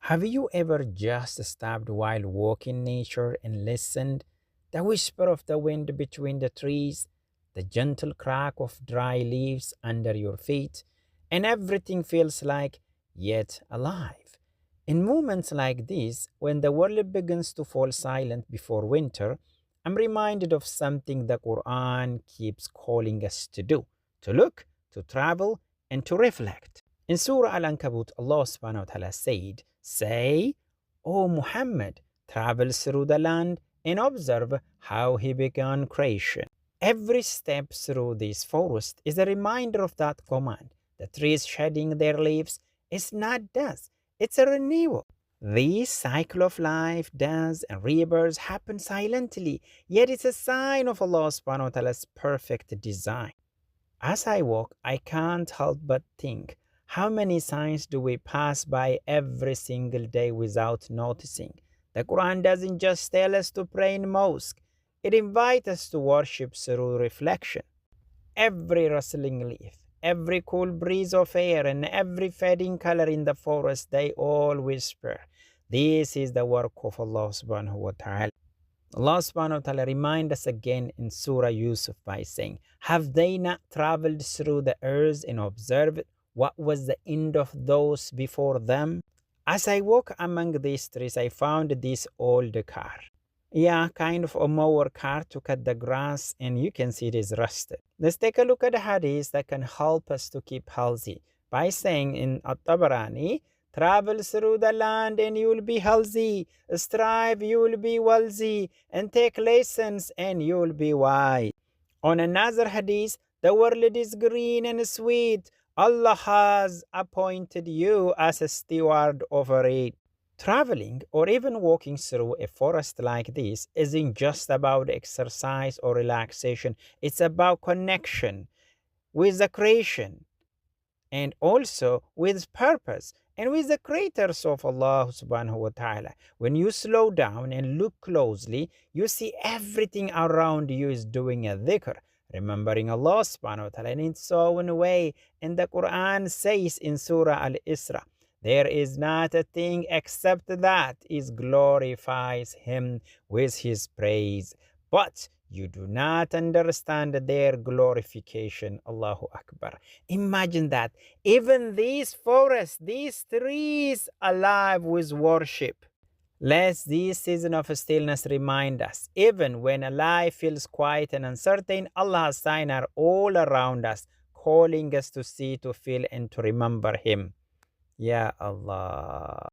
Have you ever just stopped while walking nature and listened? The whisper of the wind between the trees, the gentle crack of dry leaves under your feet, and everything feels like yet alive. In moments like these, when the world begins to fall silent before winter, I'm reminded of something the Quran keeps calling us to do: to look, to travel, and to reflect. In Surah Al-Ankabut, Allah subhanahu wa ta'ala said, "Say, O Muhammad, travel through the land and observe how he began creation." Every step through this forest is a reminder of that command. The trees shedding their leaves is not death, it's a renewal. This cycle of life, death, and rebirth happen silently, yet it's a sign of Allah subhanahu wa ta'ala's perfect design. As I walk, I can't help but think, how many signs do we pass by every single day without noticing? The Quran doesn't just tell us to pray in mosque, it invites us to worship through reflection. Every rustling leaf, every cool breeze of air, and every fading color in the forest, they all whisper, "This is the work of Allah subhanahu wa ta'ala." Allah subhanahu wa ta'ala reminds us again in Surah Yusuf by saying, "Have they not traveled through the earth and observed what was the end of those before them?" As I walk among these trees, I found this old car. Yeah, kind of a mower car to cut the grass, and you can see it is rusted. Let's take a look at the hadith that can help us to keep healthy by saying in At-Tabarani, "Travel through the land and you will be healthy. Strive, you will be wealthy. And take lessons and you will be wise." On another hadith, "The world is green and sweet. Allah has appointed you as a steward over it." Traveling or even walking through a forest like this isn't just about exercise or relaxation, it's about connection with the creation and also with purpose and with the creators of Allah subhanahu wa ta'ala. When you slow down and look closely, you see everything around you is doing a dhikr, remembering Allah subhanahu wa ta'ala in its own way. And the Quran says in Surah Al-Isra, "There is not a thing except that it glorifies him with his praise. But you do not understand their glorification." Allahu Akbar. Imagine that. Even these forests, these trees alive with worship. Let this season of stillness remind us, even when life feels quiet and uncertain, Allah's signs are all around us, calling us to see, to feel, and to remember Him. Ya Allah.